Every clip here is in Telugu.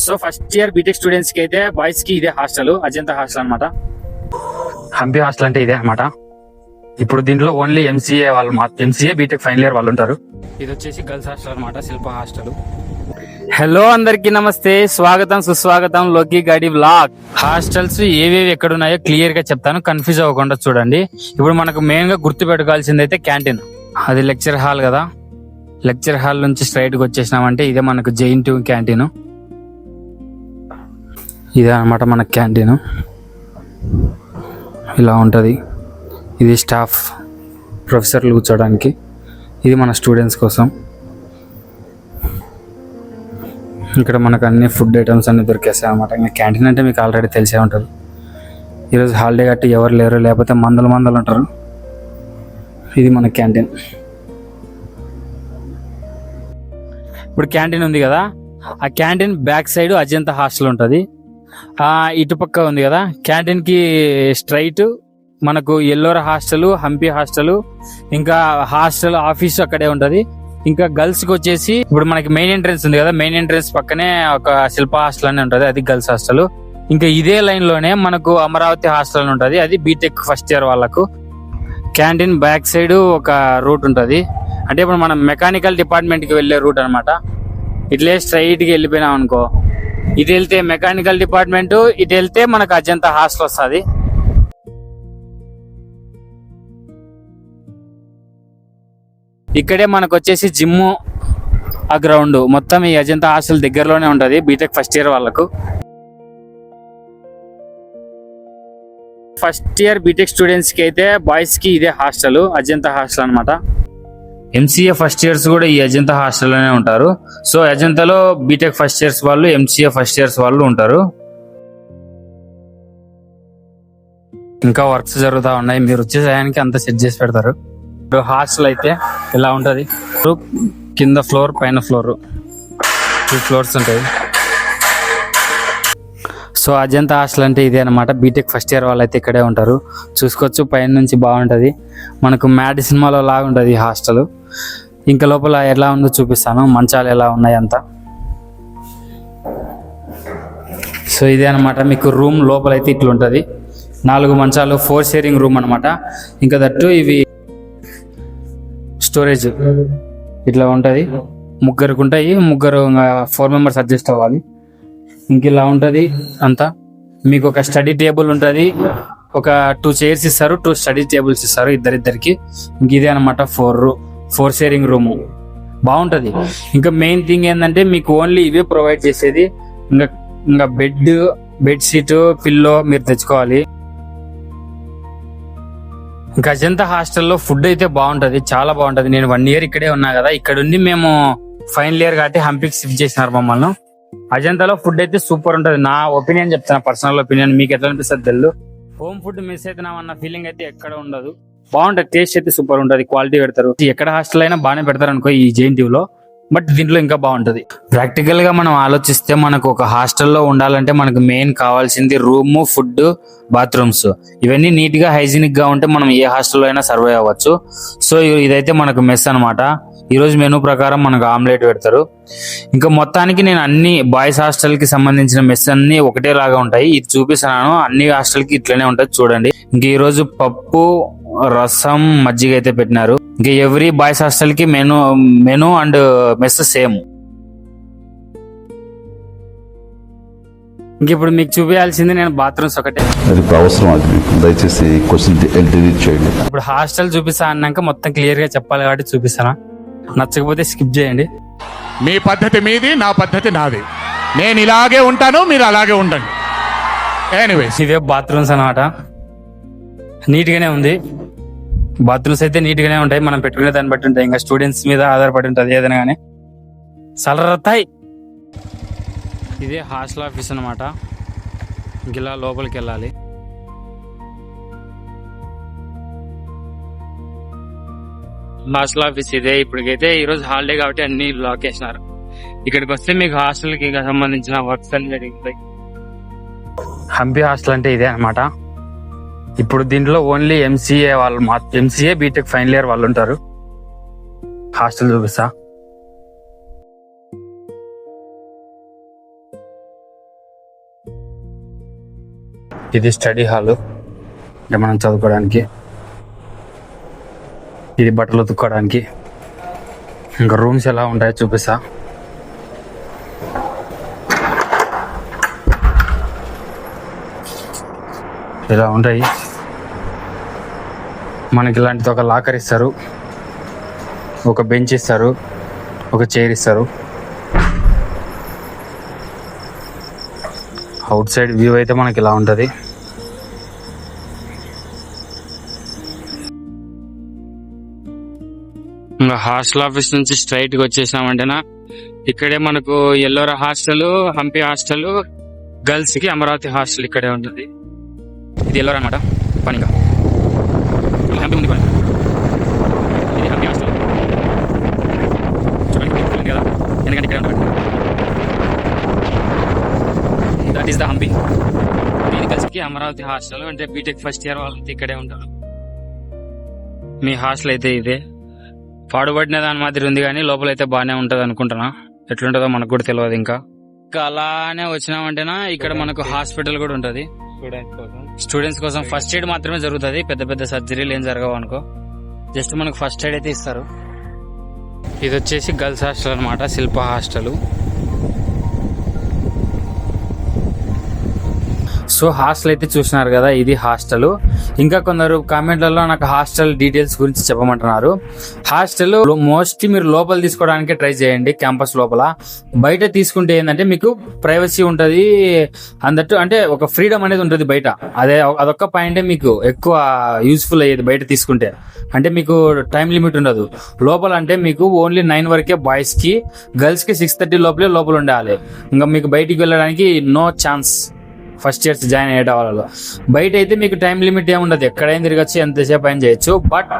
So first year BTech students కి అయితే బాయ్స్ కి ఇదే హాస్టల్, అజంతా హాస్టల్ అనమాట. హంపి హాస్టల్ అంటే ఇదే అనమాట. ఇప్పుడు దీంట్లో ఓన్లీ ఎంసీఏ వాళ్ళు, ఎంసీఏ బీటెక్ ఫైనల్ ఇయర్ వాళ్ళు ఉంటారు. ఇది వచ్చేసి గర్ల్స్ హాస్టల్ అనమాట, శిల్ప హాస్టల్. హలో అందరికి నమస్తే, స్వాగతం సుస్వాగతం లోకి గాడి వ్లాగ్. హాస్టల్స్ ఏవేవి ఎక్కడున్నాయో క్లియర్ గా చెప్తాను, కన్ఫ్యూజ్ అవ్వకుండా చూడండి. ఇప్పుడు మనకు మెయిన్ గా గుర్తు పెట్టుకోవాల్సింది అయితే క్యాంటీన్. అది లెక్చర్ హాల్ కదా, లెక్చర్ హాల్ నుంచి స్ట్రైట్ గా వచ్చేసినామంటే ఇదే మనకు జైన్2 క్యాంటీన్. ఇదే అనమాట మన క్యాంటీన్, ఇలా ఉంటుంది. ఇది స్టాఫ్ ప్రొఫెసర్లు కూర్చోడానికి, ఇది మన స్టూడెంట్స్ కోసం. ఇక్కడ మనకు అన్ని ఫుడ్ ఐటమ్స్ అన్ని దొరికేస్తాయి అనమాట. ఇంకా క్యాంటీన్ అంటే మీకు ఆల్రెడీ తెలిసే ఉంటుంది. ఈరోజు హాలిడే కట్టి ఎవరు లేరు, లేకపోతే మందలు ఉంటారు. ఇది మన క్యాంటీన్. ఇప్పుడు క్యాంటీన్ ఉంది కదా, ఆ canteen back side Ajanta hostel ఉంటుంది. ఇటుపక్క ఉంది కదా క్యాంటీన్ కి స్ట్రైట్ మనకు ఎల్లోరా హాస్టల్, హంపి హాస్టల్, ఇంకా హాస్టల్ ఆఫీస్ అక్కడే ఉంటది. ఇంకా గర్ల్స్ కి వచ్చేసి ఇప్పుడు మనకి మెయిన్ ఎంట్రెన్స్ ఉంది కదా, మెయిన్ ఎంట్రెన్స్ పక్కనే ఒక శిల్ప హాస్టల్ అని ఉంటది, అది గర్ల్స్ హాస్టల్. ఇంకా ఇదే లైన్ లోనే మనకు అమరావతి హాస్టల్ అని ఉంటది, అది బీటెక్ ఫస్ట్ ఇయర్ వాళ్ళకు. క్యాంటీన్ బ్యాక్ సైడ్ ఒక రూట్ ఉంటది, అంటే ఇప్పుడు మనం మెకానికల్ డిపార్ట్మెంట్ కి వెళ్లే రూట్ అనమాట. ఇట్లే స్ట్రైట్ కి వెళ్ళిపోయినాం అనుకో, ఇటు వెళ్తే మెకానికల్ డిపార్ట్మెంట్, ఇటు వెళ్తే మనకు అజంతా హాస్టల్ వస్తుంది. ఇక్కడే మనకు వచ్చేసి జిమ్, ఆ గ్రౌండ్ మొత్తం ఈ అజంతా హాస్టల్ దగ్గరలోనే ఉంటది బీటెక్ ఫస్ట్ ఇయర్ వాళ్ళకు. ఫస్ట్ ఇయర్ బీటెక్ స్టూడెంట్స్ కి అయితే బాయ్స్ కి ఇదే హాస్టల్, అజంతా హాస్టల్ అనమాట. ఎంసీఏ ఫస్ట్ ఇయర్స్ కూడా ఈ అజంతా హాస్టల్లోనే ఉంటారు. సో అజంతాలో బీటెక్ ఫస్ట్ ఇయర్స్ వాళ్ళు, ఎంసీఏ ఫస్ట్ ఇయర్స్ వాళ్ళు ఉంటారు. ఇంకా వర్క్స్ జరుగుతూ ఉన్నాయి, మీరు వచ్చే సమయానికి అంతా సెట్ చేసి పెడతారు. హాస్టల్ అయితే ఇలా ఉంటది, కింద ఫ్లోర్ పైన ఫ్లోర్, 2 ఫ్లోర్స్ ఉంటాయి. సో అజంతా హాస్టల్ అంటే ఇదే అనమాట. బీటెక్ ఫస్ట్ ఇయర్ వాళ్ళు అయితే ఇక్కడే ఉంటారు. చూసుకోవచ్చు పైన నుంచి బాగుంటది, మనకు మ్యాడ్ సినిమాలో లాగా ఉంటది ఈ హాస్టల్. ఇంకా లోపల ఎలా ఉందో చూపిస్తాను, మంచాలు ఎలా ఉన్నాయి అంతా. సో ఇదే అనమాట మీకు రూమ్. లోపల అయితే ఇట్లా ఉంటది, 4 మంచాలు, 4 షేరింగ్ రూమ్ అనమాట. ఇంకా దట్టు ఇవి స్టోరేజ్ ఇట్లా ఉంటది, ముగ్గురికి ఉంటాయి, ముగ్గురు 4 మెంబర్స్ అడ్జస్ట్ అవ్వాలి. ఇంక ఇలా ఉంటది అంతా. మీకు ఒక స్టడీ టేబుల్ ఉంటది, ఒక 2 చైర్స్ ఇస్తారు, 2 స్టడీ టేబుల్స్ ఇస్తారు ఇద్దరిద్దరికి. ఇంక ఇదే అనమాట 4 షేరింగ్ రూమ్, బాగుంటది. ఇంకా మెయిన్ థింగ్ ఏంటంటే మీకు ఓన్లీ ఇవే ప్రొవైడ్ చేసేది. ఇంకా బెడ్ షీట్, పిల్లో మీరు తెచ్చుకోవాలి. ఇంకా అజంతా హాస్టల్లో ఫుడ్ అయితే బాగుంటది, చాలా బాగుంటది. నేను 1 ఇయర్ ఇక్కడే ఉన్నా కదా, ఇక్కడ ఉండి మేము ఫైనల్ ఇయర్ కాబట్టి హంపికి షిఫ్ట్ చేసినారు మమ్మల్ని. అజంతాలో ఫుడ్ అయితే సూపర్ ఉంటది, నా ఒపీనియన్ చెప్తాను, పర్సనల్ ఒపీనియన్. మీకు ఎట్లా అనిపిస్తుంది తెలు, హోమ్ ఫుడ్ మిస్ అవుతున్నామన్న ఫీలింగ్ అయితే ఎక్కడ ఉండదు. బాగుంటది, టేస్ట్ అయితే సూపర్ ఉంటది, క్వాలిటీ పెడతారు. ఎక్కడ హాస్టల్ అయినా బాగానే పెడతారు అనుకో ఈ జైన్2లో, బట్ దీంట్లో ఇంకా బాగుంటది. ప్రాక్టికల్ గా మనం ఆలోచిస్తే మనకు ఒక హాస్టల్లో ఉండాలంటే మనకు మెయిన్ కావాల్సింది రూమ్, ఫుడ్, బాత్రూమ్స్. ఇవన్నీ నీట్ గా హైజీనిక్ గా ఉంటే మనం ఏ హాస్టల్లో అయినా సర్వైవ్ అవ్వచ్చు. సో ఇదైతే మనకు మెస్ అనమాట. ఈ రోజు మెనూ ప్రకారం మనకు ఆమ్లెట్ పెడతారు. ఇంకా మొత్తానికి నేను అన్ని బాయ్స్ హాస్టల్ కి సంబంధించిన మెస్ అన్ని ఒకటేలాగా ఉంటాయి. ఇది చూపిస్తున్నాను, అన్ని హాస్టల్ కి ఇట్లనే ఉంటది చూడండి. ఇంక ఈ రోజు పప్పు, రసం, మజ్జిగ అయితే పెట్టినారు. ఇంకా ఎవ్రీ బాయ్స్ హాస్టల్ కి మెనూ అండ్ మెస్ సేమ్. ఇంక ఇప్పుడు మీకు చూపించాల్సింది నేను బాత్రూమ్స్ ఒకటే, దయచేసి ఇప్పుడు హాస్టల్ చూపిస్తా అన్నాక మొత్తం క్లియర్ గా చెప్పాలి కాబట్టి చూపిస్తానా, నచ్చకపోతే స్కిప్ చేయండి. మీ పద్ధతి మీది, నా పద్ధతి నాది. నేను ఇలాగే ఉంటాను, మీరు అలాగే ఉండండి. ఎనీవేస్ ఇవే బాత్రూమ్స్ అనమాట, నీట్ గానే ఉంది. బాత్రూమ్స్ అయితే నీట్ గానే ఉంటాయి, మనం పెట్టుకునే దాన్ని బట్టి ఉంటాయి. ఇంకా స్టూడెంట్స్ మీద ఆధారపడి ఉంటుంది ఏదైనా కానీ. సలరతాయి ఇదే హాస్టల్ ఆఫీస్ అనమాట. ఇంక ఇలా లోపలికి వెళ్ళాలి. హాస్టల్ ఆఫీస్ ఇదే. ఇప్పటికైతే ఈ రోజు హాలిడే కాబట్టి అన్ని లాక్ చేసినారు. ఇక్కడికి వస్తే మీకు హాస్టల్ కి సంబంధించిన వర్క్స్ అన్ని జరుగుతాయి. హంపి హాస్టల్ అంటే ఇదే అనమాట. ఇప్పుడు దీంట్లో ఓన్లీ ఎంసీఏ వాళ్ళు, ఎంసీఏ బీటెక్ ఫైనల్ ఇయర్ వాళ్ళు ఉంటారు. హాస్టల్ చూపిస్తా. ఇది స్టడీ హాల్, అంటే మనం చదువుకోవడానికి. ఇది బట్టలు ఉతుక్కోవడానికి. ఇంకా రూమ్స్ ఎలా ఉంటాయో చూపిస్తా. ఇలా ఉంటాయి. మనకి ఇలాంటిది ఒక లాకర్ ఇస్తారు, ఒక బెంచ్ ఇస్తారు, ఒక చైర్ ఇస్తారు. అవుట్ సైడ్ వ్యూ అయితే మనకి ఇలా ఉంటుంది. ఇంకా హాస్టల్ ఆఫీస్ నుంచి స్ట్రైట్గా వచ్చేసామంటేనా ఇక్కడే మనకు Ellora hostel, Hampi hostel, girls కి అమరావతి హాస్టల్ ఇక్కడే ఉంటుంది. ఇది ఎల్లోరా అనమాట. పనిగా హంపి ఉంది. ఇది హంపి హాస్టల్ చూడండి కదా, ఎందుకంటే ఇక్కడే ఉంటుంది. That is the Hampi. ఇది గర్ల్స్ కి అమరావతి హాస్టల్, అంటే బీటెక్ ఫస్ట్ ఇయర్ వాళ్ళంతా ఇక్కడే ఉంటారు. మీ హాస్టల్ అయితే ఇదే. పాడుబడిన దాని మాదిరి ఉంది కానీ లోపల అయితే బాగానే ఉంటది అనుకుంటున్నా. ఎట్లుంటుందో మనకు కూడా తెలియదు. ఇంకా అలానే వచ్చినామంటేనా ఇక్కడ మనకు హాస్పిటల్ కూడా ఉంటది. స్టూడెంట్స్ కోసం ఫస్ట్ ఎయిడ్ మాత్రమే జరుగుతుంది. పెద్ద పెద్ద సర్జరీలు ఏం జరగవు అనుకో. జస్ట్ మనకు ఫస్ట్ ఎయిడ్ అయితే ఇస్తారు. ఇది వచ్చేసి గర్ల్స్ హాస్టల్ అనమాట, శిల్ప హాస్టల్. సో హాస్టల్ అయితే చూసినారు కదా, ఇది హాస్టల్. ఇంకా కొందరు కామెంట్లలో నాకు హాస్టల్ డీటెయిల్స్ గురించి చెప్పమంటున్నారు. హాస్టల్ మోస్ట్లీ మీరు లోపల తీసుకోవడానికి ట్రై చేయండి. క్యాంపస్ లోపల, బయట తీసుకుంటే ఏంటంటే మీకు ప్రైవసీ ఉంటుంది అన్నట్టు, అంటే ఒక ఫ్రీడమ్ అనేది ఉంటుంది బయట. అదొక్క పాయింటే మీకు ఎక్కువ యూస్ఫుల్ అయ్యేది బయట తీసుకుంటే. అంటే మీకు టైం లిమిట్ ఉండదు. లోపల అంటే మీకు ఓన్లీ 9 వరకే బాయ్స్ కి, గర్ల్స్ కి 6:30 లోపల ఉండాలి. ఇంకా మీకు బయటికి వెళ్ళడానికి no chance. First years join అయ్యే వాళ్ళలో బయట అయితే మీకు టైం లిమిట్ ఏముండదు, ఎక్కడైనా తిరగచ్చు, ఎంతసేపు అయినా చేయొచ్చు. బట్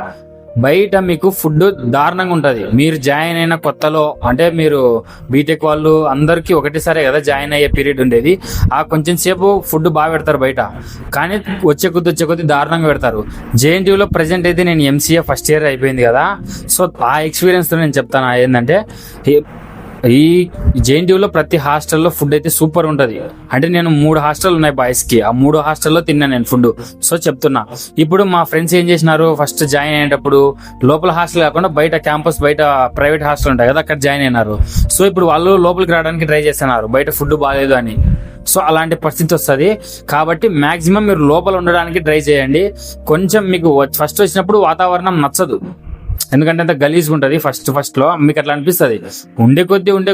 బయట మీకు ఫుడ్ దారుణంగా ఉంటుంది. మీరు జాయిన్ అయిన కొత్తలో, అంటే మీరు బీటెక్ వాళ్ళు అందరికీ ఒకటేసారి కదా జాయిన్ అయ్యే పీరియడ్ ఉండేది. ఆ కొంచెం సేపు ఫుడ్ బాగా పెడతారు బయట, కానీ వచ్చే కొద్ది దారుణంగా పెడతారు. జేఎన్టీయూలో ప్రజెంట్ అయితే నేను ఎంసీఏ ఫస్ట్ ఇయర్ అయిపోయింది కదా, సో ఆ ఎక్స్పీరియన్స్తో నేను చెప్తాను. ఏంటంటే ఈ జేఎన్టీయూలో ప్రతి హాస్టల్లో ఫుడ్ అయితే సూపర్ ఉంటుంది. అంటే నేను 3 హాస్టల్ ఉన్నాయి బాయ్స్ కి, ఆ 3 హాస్టల్లో తిన్నా నేను ఫుడ్. సో చెప్తున్నా. ఇప్పుడు మా ఫ్రెండ్స్ ఏం చేసినారు, ఫస్ట్ జాయిన్ అయ్యేటప్పుడు లోపల హాస్టల్ కాకుండా బయట క్యాంపస్ బయట ప్రైవేట్ హాస్టల్ ఉంటాయి కదా, అక్కడ జాయిన్ అయినారు. సో ఇప్పుడు వాళ్ళు లోపలికి రావడానికి ట్రై చేస్తున్నారు, బయట ఫుడ్ బాగాలేదు అని. సో అలాంటి పరిస్థితి వస్తుంది. కాబట్టి మాక్సిమం మీరు లోపల ఉండడానికి ట్రై చేయండి. కొంచెం మీకు ఫస్ట్ వచ్చినప్పుడు వాతావరణం నచ్చదు, ఎందుకంటే అంత గలీజ్గా ఉంటుంది ఫస్ట్ లో. మీకు అట్లా అనిపిస్తుంది. ఉండే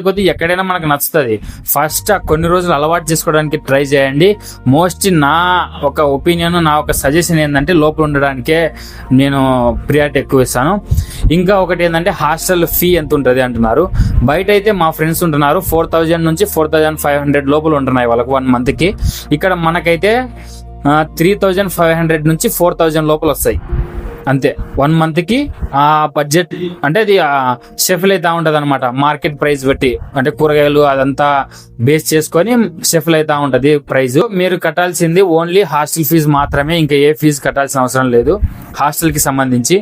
కొద్దీ ఎక్కడైనా మనకు నచ్చుతుంది. ఫస్ట్ ఆ కొన్ని రోజులు అలవాటు చేసుకోవడానికి ట్రై చేయండి. మోస్ట్లీ నా ఒక ఒపీనియన్, నా ఒక సజెషన్ ఏంటంటే లోపల ఉండడానికే నేను ప్రియారిటీ ఎక్కువ ఇస్తాను. ఇంకా ఒకటి ఏంటంటే హాస్టల్ ఫీ ఎంత ఉంటుంది అంటున్నారు. బయట అయితే మా ఫ్రెండ్స్ ఉంటున్నారు 4,000 నుంచి 4,500 లోపల ఉంటున్నాయి వాళ్ళకు 1 month కి. ఇక్కడ మనకైతే 3,500 నుంచి 4,000 లోపల వస్తాయి అంతే 1 month కి. ఆ బడ్జెట్ అంటే అది షెఫిల్ అవుతా ఉంటది అనమాట, మార్కెట్ ప్రైస్ బట్టి. అంటే కూరగాయలు అదంతా బేస్ చేసుకొని షెఫిల్ అవుతా ఉంటది ప్రైస్. మీరు కట్టాల్సింది ఓన్లీ హాస్టల్ ఫీజు మాత్రమే, ఇంకా ఏ ఫీజు కట్టాల్సిన అవసరం లేదు. హాస్టల్ కి సంబంధించి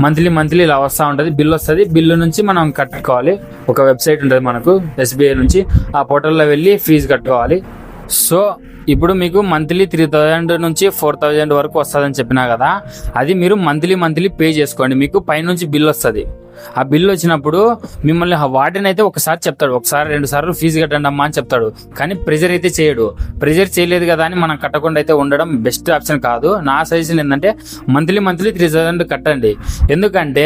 మంత్లీ ఇలా వస్తూ ఉంటుంది, బిల్ వస్తుంది. బిల్లు నుంచి మనం కట్టుకోవాలి. ఒక వెబ్సైట్ ఉంటుంది మనకు SBI నుంచి, ఆ పోర్టల్లో వెళ్ళి ఫీజు కట్టుకోవాలి. సో ఇప్పుడు మీకు మంత్లీ 3,000 నుంచి 4,000 వరకు వస్తుందని చెప్పినా కదా, అది మీరు మంత్లీ పే చేసుకోండి. మీకు పైనుంచి బిల్ వస్తుంది. ఆ బిల్ వచ్చినప్పుడు మిమ్మల్ని వార్డెన్ అయితే ఒకసారి చెప్తాడు, 1-2 సార్లు ఫీజు కట్టండి అమ్మా అని చెప్తాడు. కానీ ప్రెజర్ అయితే చేయడు. ప్రెజర్ చేయలేదు కదా అని మనం కట్టకుండా అయితే ఉండడం బెస్ట్ ఆప్షన్ కాదు. నా సజెషన్ ఏంటంటే మంత్లీ 3,000 కట్టండి. ఎందుకంటే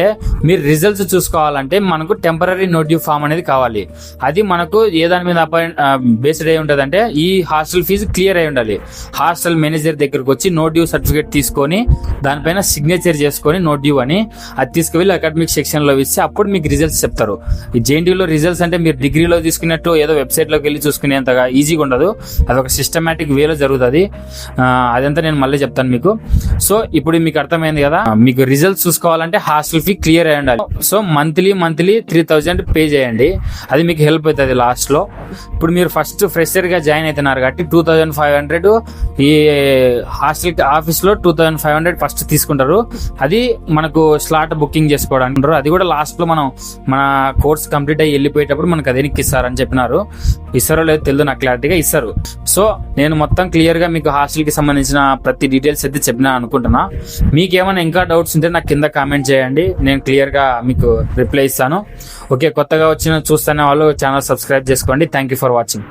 మీరు రిజల్ట్స్ చూసుకోవాలంటే మనకు టెంపరీ నో డ్యూ ఫామ్ అనేది కావాలి. అది మనకు ఏ దాని మీద బేస్డ్ అయి ఉంటుంది అంటే ఈ హాస్టల్ ఫీజు క్లియర్ అయి ఉండాలి. హాస్టల్ మేనేజర్ దగ్గరకు వచ్చి నో డ్యూ సర్టిఫికేట్ తీసుకొని దానిపైన సిగ్నేచర్ చేసుకొని నో డ్యూ అని అది తీసుకువెళ్ళి అకాడమిక్ సెక్షన్ లో ఇస్తే అప్పుడు మీకు రిజల్ట్స్ చెప్తారు. ఈ జేఎన్టీయూలో రిజల్ట్స్ అంటే మీరు డిగ్రీలో తీసుకున్నట్టు ఏదో వెబ్సైట్ లోకి వెళ్ళి చూసుకునేంతగా ఈజీగా ఉండదు. అదొక సిస్టమేటిక్ వేలో జరుగుతుంది. అదంతా నేను మళ్ళీ చెప్తాను మీకు. సో ఇప్పుడు మీకు అర్థమైంది కదా, మీకు రిజల్ట్స్ చూసుకోవాలంటే హాస్టల్ ఫీ క్లియర్ అయి ఉండాలి. సో మంత్లీ 3,000 పే చేయండి, అది మీకు హెల్ప్ అవుతుంది లాస్ట్ లో. ఇప్పుడు మీరు ఫస్ట్ ఫ్రెషర్ గా జాయిన్ అవుతున్నారు కాబట్టి 2,500 ఈ హాస్టల్ ఆఫీస్ లో 2,500 ఫస్ట్ తీసుకుంటారు. అది మనకు స్లాట్ బుకింగ్ చేసుకోవడానికి, అది కూడా లాస్ట్ లో మన కోర్స్ కంప్లీట్ అయ్యి వెళ్ళిపోయేటప్పుడు మనకు అది వెనక్కి ఇస్తారని చెప్పినారు. ఇస్తారో లేదో తెలియదు నాకు క్లారిటీగా, ఇస్తారు. సో నేను మొత్తం క్లియర్ గా మీకు హాస్టల్ కి సంబంధించిన ప్రతి డీటెయిల్స్ అయితే చెప్పినా అనుకుంటున్నా. మీకు ఏమైనా ఇంకా డౌట్స్ ఉంటే నాకు కింద కామెంట్ చేయండి, నేను క్లియర్ గా మీకు రిప్లై ఇస్తాను. ఓకే, కొత్తగా చూస్తున్న వాళ్ళు ఛానల్ సబ్స్క్రైబ్ చేసుకోండి. Thank you for watching.